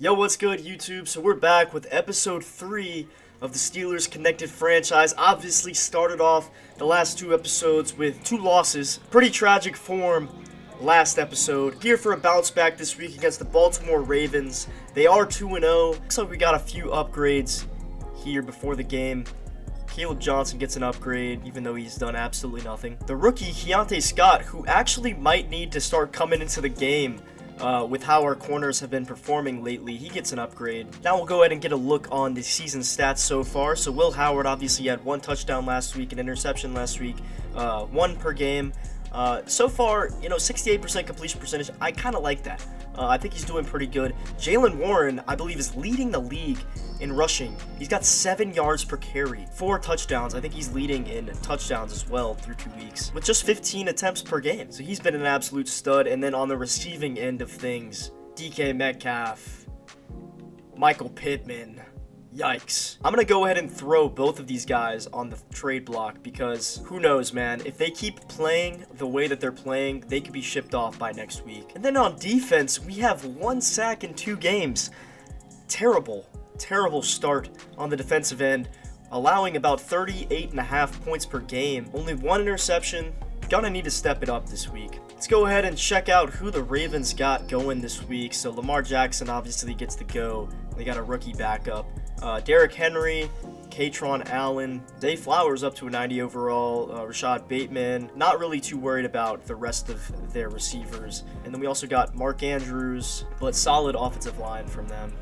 Yo, what's good, YouTube? So we're back with episode 3 of the Steelers Connected franchise. Obviously started off the last two episodes with 2 losses. Pretty tragic form last episode. Here for a bounce back this week against the Baltimore Ravens. They are 2-0. Looks like we got a few upgrades here before the game. Caleb Johnson gets an upgrade, even though he's done absolutely nothing. The rookie, Keontae Scott, who actually might need to start coming into the game with how our corners have been performing lately, he gets an upgrade. Now we'll go ahead and get a look on the season stats so far. So Will Howard obviously had 1 touchdown last week, an interception last week, 1 per game. So far, 68% completion percentage. I kind of like that. I think he's doing pretty good. Jaylen Warren, I believe, is leading the league in rushing. He's got 7 yards per carry, 4 touchdowns. I think he's leading in touchdowns as well through 2 weeks, with just 15 attempts per game. So he's been an absolute stud. And then on the receiving end of things, DK Metcalf, Michael Pittman. Yikes. I'm going to go ahead and throw both of these guys on the trade block because who knows, man. If they keep playing the way that they're playing, they could be shipped off by next week. And then on defense, we have 1 sack in 2 games. Terrible start on the defensive end, allowing about 38.5 points per game. Only 1 interception. Gonna need to step it up this week. Let's go ahead and check out who the Ravens got going this week. So Lamar Jackson obviously gets to go. They got a rookie backup. Derrick Henry, Katron Allen, Zay Flowers up to a 90 overall, Rashad Bateman. Not really too worried about the rest of their receivers. And then we also got Mark Andrews, but solid offensive line from them.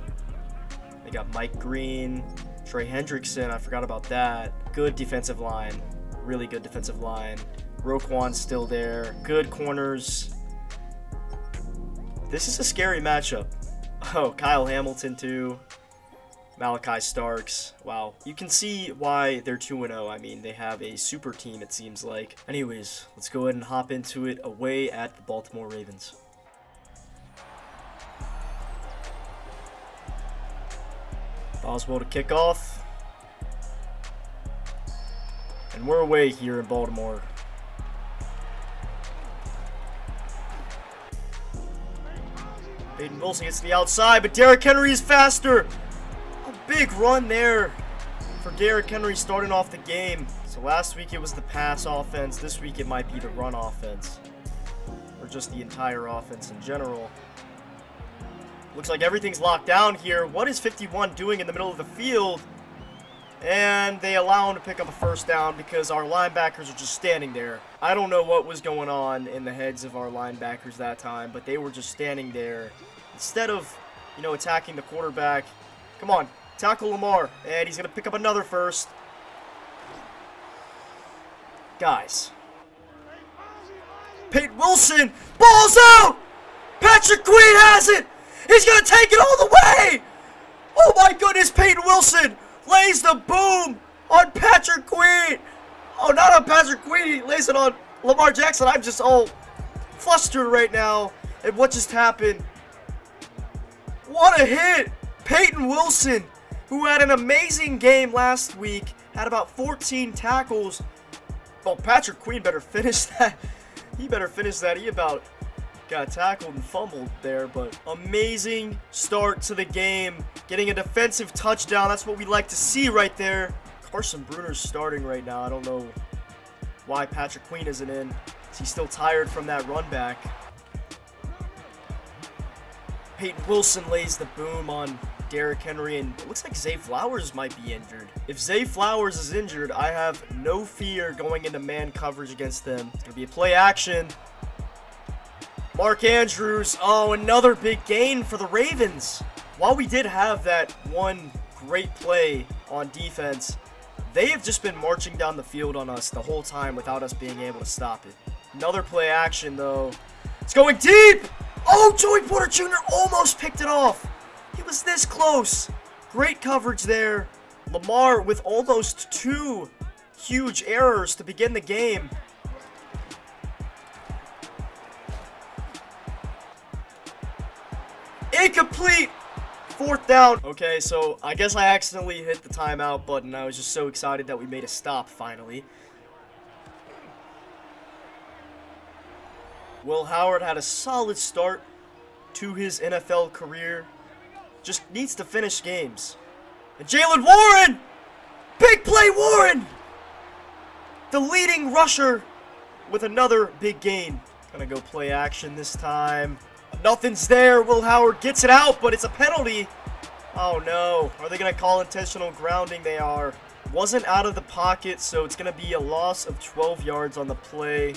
They got Mike Green, Trey Hendrickson, I forgot about that. Good defensive line, really good defensive line. Roquan's still there, good corners. This is a scary matchup. Oh, Kyle Hamilton too. Malachi Starks. Wow. You can see why they're 2-0. I mean, they have a super team, it seems like. Anyways, let's go ahead and hop into it away at the Baltimore Ravens. Oswald to kick off. And we're away here in Baltimore. Peyton Wilson gets to the outside, but Derrick Henry is faster. Big run there for Derrick Henry starting off the game. So last week it was the pass offense. This week it might be the run offense. Or just the entire offense in general. Looks like everything's locked down here. What is 51 doing in the middle of the field? And they allow him to pick up a first down because our linebackers are just standing there. I don't know what was going on in the heads of our linebackers that time, but they were just standing there. Instead of, attacking the quarterback. Come on. Tackle Lamar, and he's going to pick up another first. Guys. Peyton Wilson, ball's out! Patrick Queen has it! He's going to take it all the way! Oh my goodness, Peyton Wilson lays the boom on Patrick Queen! Oh, not on Patrick Queen, he lays it on Lamar Jackson. I'm just all flustered right now at what just happened. What a hit! Peyton Wilson, who had an amazing game last week, had about 14 tackles. Well, Patrick Queen better finish that. He better finish that. He about got tackled and fumbled there, but amazing start to the game. Getting a defensive touchdown. That's what we like to see right there. Carson Bruner's starting right now. I don't know why Patrick Queen isn't in. He's still tired from that run back. Peyton Wilson lays the boom on Derrick Henry, and it looks like Zay Flowers might be injured. If Zay Flowers is injured, I have no fear going into man coverage against them. It's going to be a play action. Mark Andrews. Oh, another big gain for the Ravens. While we did have that one great play on defense, they have just been marching down the field on us the whole time without us being able to stop it. Another play action, though. It's going deep! Oh, Joey Porter Jr. almost picked it off. He was this close. Great coverage there. Lamar with almost 2 huge errors to begin the game. Incomplete. 4th down. Okay, so I guess I accidentally hit the timeout button. I was just so excited that we made a stop finally. Will Howard had a solid start to his NFL career. just needs to finish games. And Jalen Warren! Big play Warren! The leading rusher with another big gain. Gonna go play action this time. Nothing's there. Will Howard gets it out, but it's a penalty. Oh no. Are they gonna call intentional grounding? They are. Wasn't out of the pocket, so it's gonna be a loss of 12 yards on the play.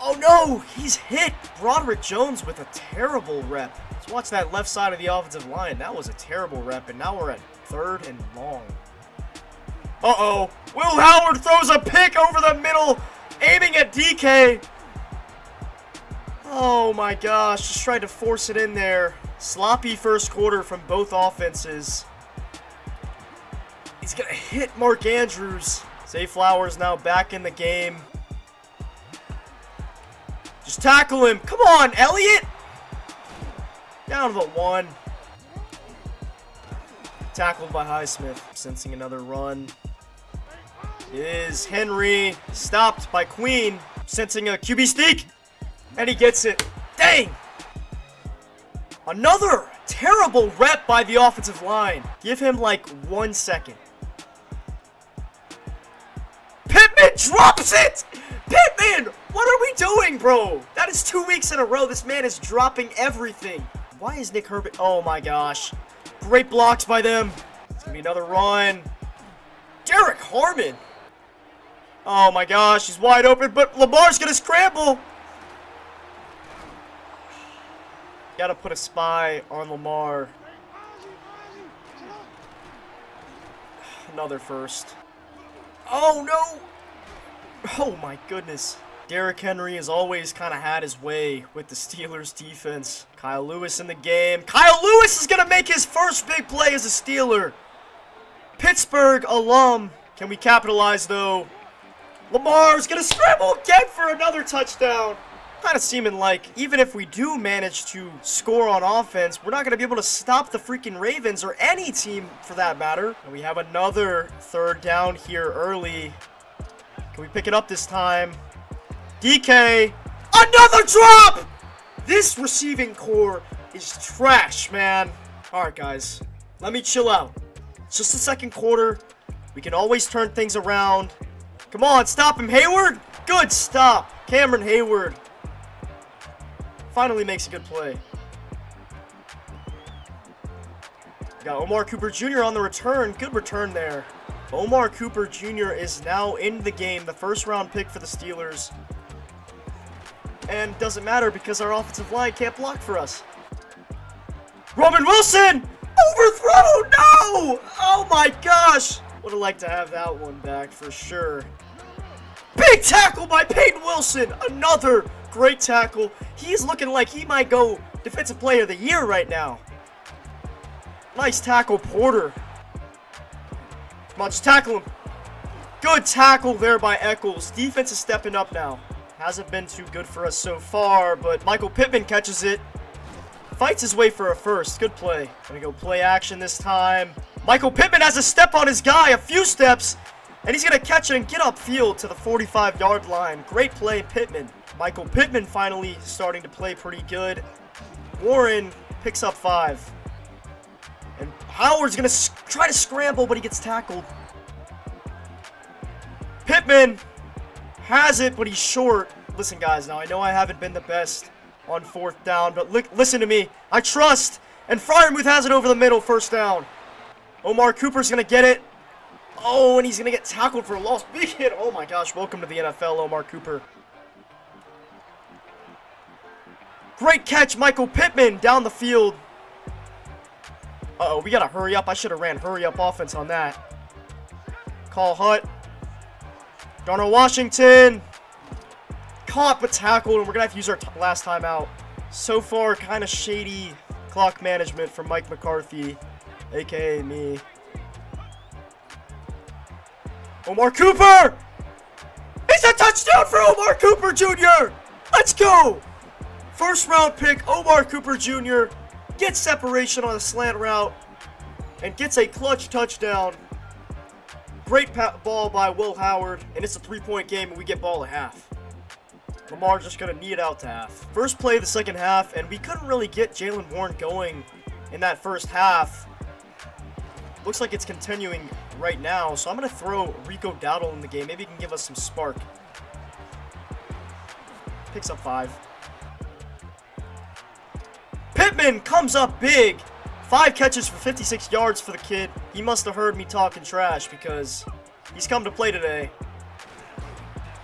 Oh no! He's hit Broderick Jones with a terrible rep. Let's watch that left side of the offensive line. That was a terrible rep, and now we're at 3rd and long. Uh-oh. Will Howard throws a pick over the middle, aiming at DK. Oh my gosh, just tried to force it in there. Sloppy first quarter from both offenses. He's gonna hit Mark Andrews. Zay Flowers now back in the game. Just tackle him. Come on, Elliott. Down to the 1. Tackled by Highsmith. Sensing another run. Is Henry. Stopped by Queen. Sensing a QB sneak. And he gets it. Dang. Another terrible rep by the offensive line. Give him like 1 second. Pittman drops it! Pittman! What are we doing, bro? That is 2 weeks in a row. This man is dropping everything. Why is Nick Herbert? Oh my gosh. Great blocks by them. It's gonna be another run. Derek Harmon. Oh my gosh, he's wide open, but Lamar's gonna scramble. Gotta put a spy on Lamar. Another first. Oh no! Oh my goodness. Derrick Henry has always kind of had his way with the Steelers defense. Kyle Lewis in the game. Kyle Lewis is going to make his first big play as a Steeler. Pittsburgh alum. Can we capitalize though? Lamar's going to scramble again for another touchdown. Kind of seeming like even if we do manage to score on offense, we're not going to be able to stop the freaking Ravens or any team for that matter. And we have another 3rd down here early. Can we pick it up this time? DK, another drop! This receiving core is trash, man. All right, guys, let me chill out. It's just the 2nd quarter. We can always turn things around. Come on, stop him, Hayward. Good stop. Cameron Hayward finally makes a good play. We got Omar Cooper Jr. on the return. Good return there. Omar Cooper Jr. is now in the game, the 1st-round pick for the Steelers. And doesn't matter because our offensive line can't block for us. Roman Wilson! Overthrown! No! Oh my gosh! Would have liked to have that one back for sure. Big tackle by Peyton Wilson! Another great tackle. He's looking like he might go Defensive Player of the Year right now. Nice tackle, Porter. Come on, just tackle him. Good tackle there by Eccles. Defense is stepping up now. Hasn't been too good for us so far, but Michael Pittman catches it. Fights his way for a first. Good play. Gonna go play action this time. Michael Pittman has a step on his guy, a few steps, and he's gonna catch it and get upfield to the 45-yard line. Great play, Pittman. Michael Pittman finally starting to play pretty good. Warren picks up 5. And Howard's gonna try to scramble, but he gets tackled. Pittman has it, but he's short. Listen, guys, now I know I haven't been the best on 4th down, but listen to me. I trust. And Freiermuth has it over the middle, 1st down. Omar Cooper's going to get it. Oh, and he's going to get tackled for a loss. Big hit. Oh, my gosh. Welcome to the NFL, Omar Cooper. Great catch, Michael Pittman down the field. Uh-oh, we got to hurry up. I should have ran hurry-up offense on that. Call Hutt. Darnell Washington. Caught but tackled, and we're going to have to use our last time out. So far, kind of shady clock management from Mike McCarthy, a.k.a. me. Omar Cooper! It's a touchdown for Omar Cooper Jr.! Let's go! 1st-round pick, Omar Cooper Jr. gets separation on a slant route and gets a clutch touchdown. Great ball by Will Howard, and it's a 3-point game, and we get ball at half. Lamar's just going to knee it out to half. First play of the 2nd half, and we couldn't really get Jalen Warren going in that first half. Looks like it's continuing right now, so I'm going to throw Rico Dowdle in the game. Maybe he can give us some spark. Picks up 5. Pittman comes up big. 5 catches for 56 yards for the kid. He must have heard me talking trash because he's come to play today.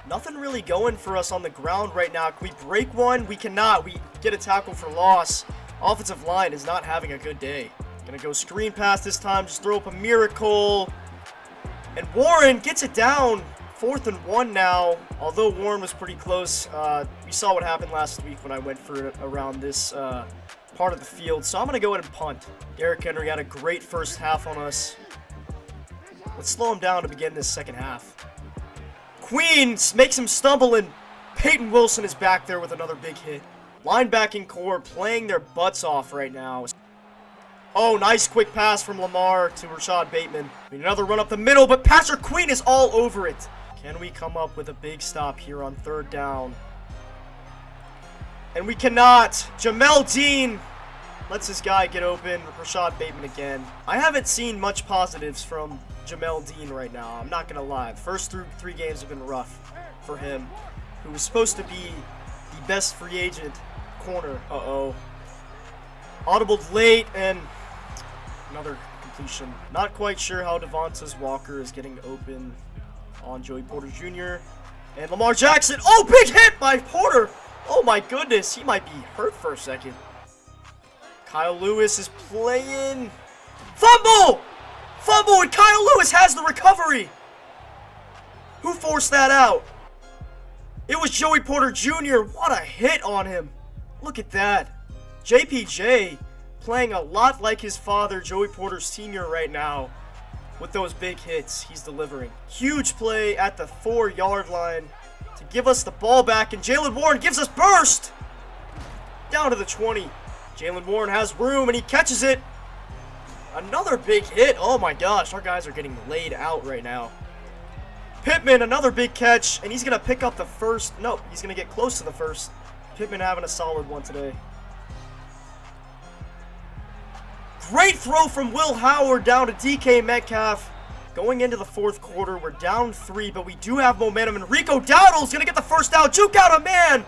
Nothing really going for us on the ground right now. Can we break one? We cannot. We get a tackle for loss. Offensive line is not having a good day. Gonna go screen pass this time. Just throw up a miracle. And Warren gets it down. 4th and 1 now. Although Warren was pretty close. We saw what happened last week when I went for it around this part of the field. So I'm gonna go ahead and punt. Derrick Henry had a great first half on us. Let's slow him down to begin this second half. Queen makes him stumble, and Peyton Wilson is back there with another big hit. Linebacking core playing their butts off right now. Oh, nice quick pass from Lamar to Rashad Bateman. Another run up the middle, but Patrick Queen is all over it. Can we come up with a big stop here on 3rd down? And we cannot. Jamel Dean lets this guy get open. Rashad Bateman again. I haven't seen much positives from Jamel Dean right now. I'm not going to lie. The first 3 games have been rough for him, who was supposed to be the best free agent corner. Uh-oh. Audibled late, and another completion. Not quite sure how Devontae Walker is getting open on Joey Porter Jr. And Lamar Jackson. Oh, big hit by Porter. Oh my goodness, he might be hurt for a second. Kyle Lewis is playing. Fumble! Fumble, and Kyle Lewis has the recovery. Who forced that out? It was Joey Porter Jr. What a hit on him. Look at that. JPJ playing a lot like his father, Joey Porter Sr. right now. With those big hits he's delivering. Huge play at the 4-yard line to give us the ball back, and Jaylen Warren gives us burst. Down to the 20. Jaylen Warren has room, and he catches it. Another big hit. Oh my gosh, our guys are getting laid out right now. Pittman, another big catch, and he's going to pick up the first. No, he's going to get close to the first. Pittman having a solid one today. Great throw from Will Howard down to DK Metcalf. Going into the 4th quarter, we're down 3, but we do have momentum, and Rico Dowdle is going to get the first down, juke out a man,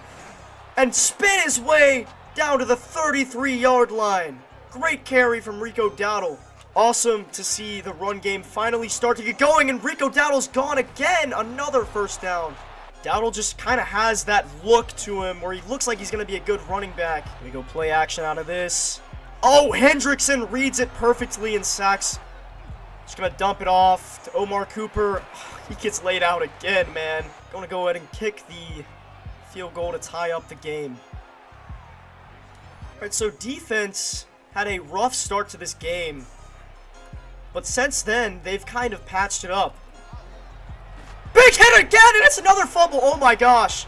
and spin his way down to the 33-yard line. Great carry from Rico Dowdle. Awesome to see the run game finally start to get going, and Rico Dowdle's gone again. Another first down. Dowdle just kind of has that look to him where he looks like he's going to be a good running back. We go play action out of this. Oh, Hendrickson reads it perfectly and sacks. Just going to dump it off to Omar Cooper. He gets laid out again, man. Going to go ahead and kick the field goal to tie up the game. All right, so defense had a rough start to this game. But since then, they've kind of patched it up. Big hit again, and it's another fumble. Oh my gosh.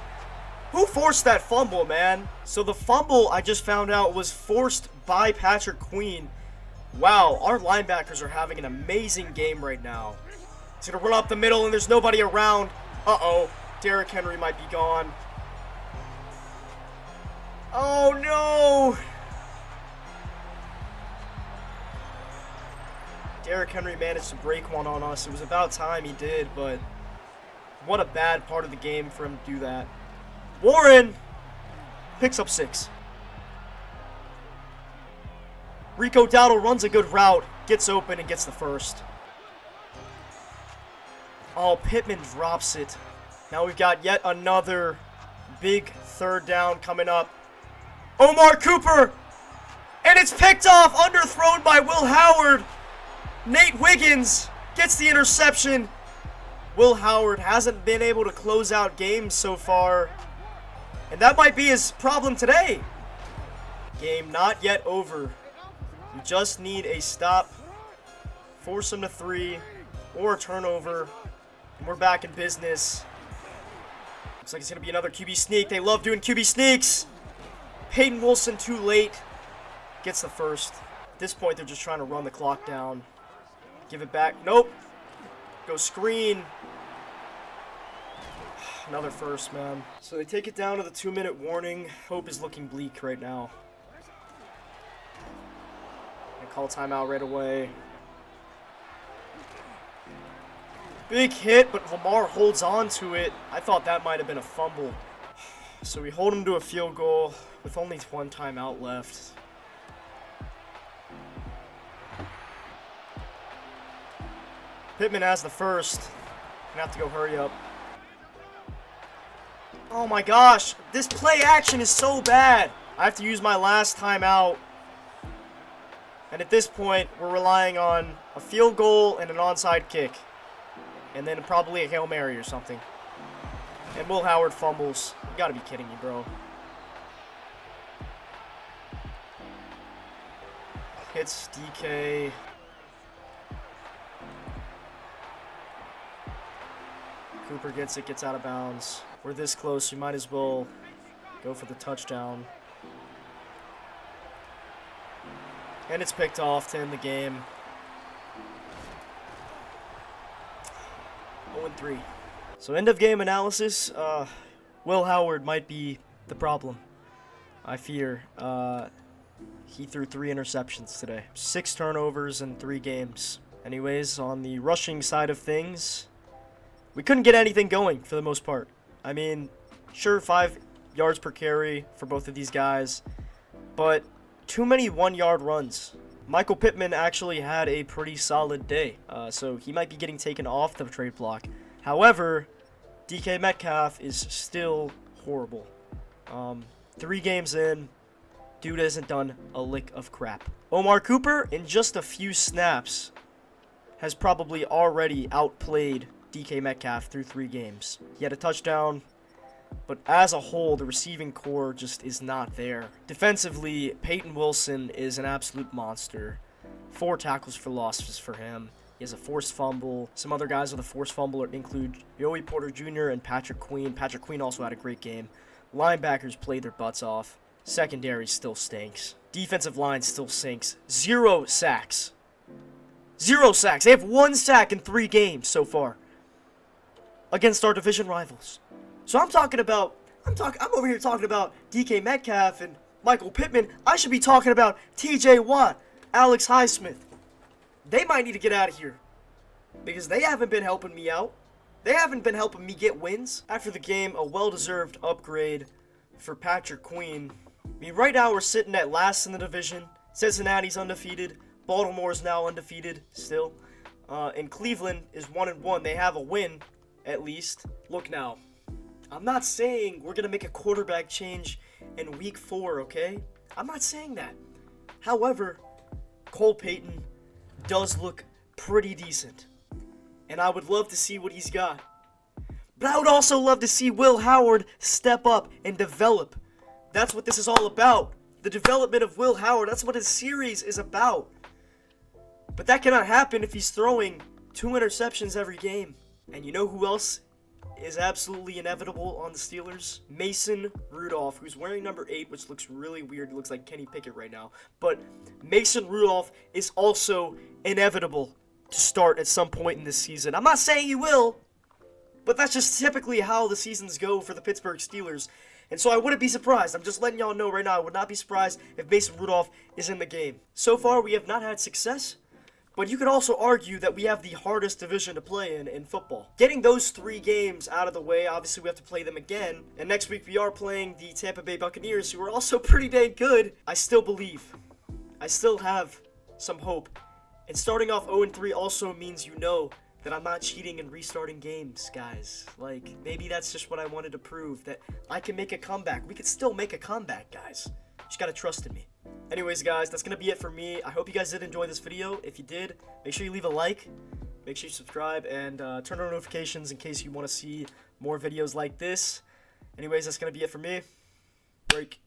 Who forced that fumble, man? So the fumble, I just found out, was forced by Patrick Queen. Wow, our linebackers are having an amazing game right now. He's going to run up the middle, and there's nobody around. Uh-oh. Derrick Henry might be gone. Oh, no. Derrick Henry managed to break one on us. It was about time he did, but what a bad part of the game for him to do that. Warren picks up 6. Rico Dowdle runs a good route, gets open, and gets the first. Oh, Pittman drops it. Now we've got yet another big 3rd down coming up. Omar Cooper! And it's picked off, underthrown by Will Howard. Nate Wiggins gets the interception. Will Howard hasn't been able to close out games so far, and that might be his problem today. Game not yet over. We just need a stop, force him to 3, or a turnover, and we're back in business. Looks like it's going to be another QB sneak. They love doing QB sneaks. Peyton Wilson too late. Gets the first. At this point, they're just trying to run the clock down. Give it back. Nope. Go screen. Another first, man. So they take it down to the 2-minute warning. Hope is looking bleak right now. Call timeout right away. Big hit, but Lamar holds on to it. I thought that might have been a fumble. So we hold him to a field goal with only one timeout left. Pittman has the first. Gonna have to go hurry up. Oh my gosh, this play action is so bad. I have to use my last timeout. And at this point, we're relying on a field goal and an onside kick. And then probably a Hail Mary or something. And Will Howard fumbles. You gotta be kidding me, bro. Hits DK. Cooper gets it, gets out of bounds. We're this close, you might as well go for the touchdown. And it's picked off to end the game. 0-3. So end of game analysis, Will Howard might be the problem. I fear. He threw 3 interceptions today. 6 turnovers in 3 games. Anyways, on the rushing side of things, we couldn't get anything going for the most part. I mean, sure, 5 yards per carry for both of these guys, but too many 1-yard runs. Michael Pittman actually had a pretty solid day, so he might be getting taken off the trade block. However, DK Metcalf is still horrible. 3 games in, dude hasn't done a lick of crap. Omar Cooper, in just a few snaps, has probably already outplayed DK Metcalf through 3 games. He had a touchdown, but as a whole, the receiving core just is not there. Defensively, Peyton Wilson is an absolute monster. 4 tackles for losses for him. He has a forced fumble. Some other guys with a forced fumble include Joey Porter Jr. and Patrick Queen. Patrick Queen also had a great game. Linebackers played their butts off. Secondary still stinks. Defensive line still sinks. 0 sacks. 0 sacks. They have 1 sack in 3 games so far against our division rivals. So I'm over here talking about DK Metcalf and Michael Pittman. I should be talking about TJ Watt, Alex Highsmith. They might need to get out of here because they haven't been helping me out. They haven't been helping me get wins. After the game, a well-deserved upgrade for Patrick Queen. I mean, right now we're sitting at last in the division. Cincinnati's undefeated. Baltimore's now undefeated still. And Cleveland is 1-1. They have a win, at least. Look now, I'm not saying we're going to make a quarterback change in week 4, okay? I'm not saying that. However, Cole Payton does look pretty decent. And I would love to see what he's got. But I would also love to see Will Howard step up and develop. That's what this is all about. The development of Will Howard. That's what his series is about. But that cannot happen if he's throwing 2 interceptions every game. And you know who else is absolutely inevitable on the Steelers? Mason Rudolph, who's wearing number 8, which looks really weird. He looks like Kenny Pickett right now. But Mason Rudolph is also inevitable to start at some point in this season. I'm not saying he will, but that's just typically how the seasons go for the Pittsburgh Steelers. And so I wouldn't be surprised. I'm just letting y'all know right now, I would not be surprised if Mason Rudolph is in the game. So far, we have not had success. But you could also argue that we have the hardest division to play in football. Getting those 3 games out of the way, obviously we have to play them again. And next week we are playing the Tampa Bay Buccaneers, who are also pretty dang good. I still believe. I still have some hope. And starting off 0-3 also means you know that I'm not cheating and restarting games, guys. Like, maybe that's just what I wanted to prove, that I can make a comeback. We could still make a comeback, guys. Just gotta trust in me. Anyways, guys, that's going to be it for me. I hope you guys did enjoy this video. If you did, make sure you leave a like, make sure you subscribe, and turn on notifications in case you want to see more videos like this. Anyways, that's going to be it for me. Break.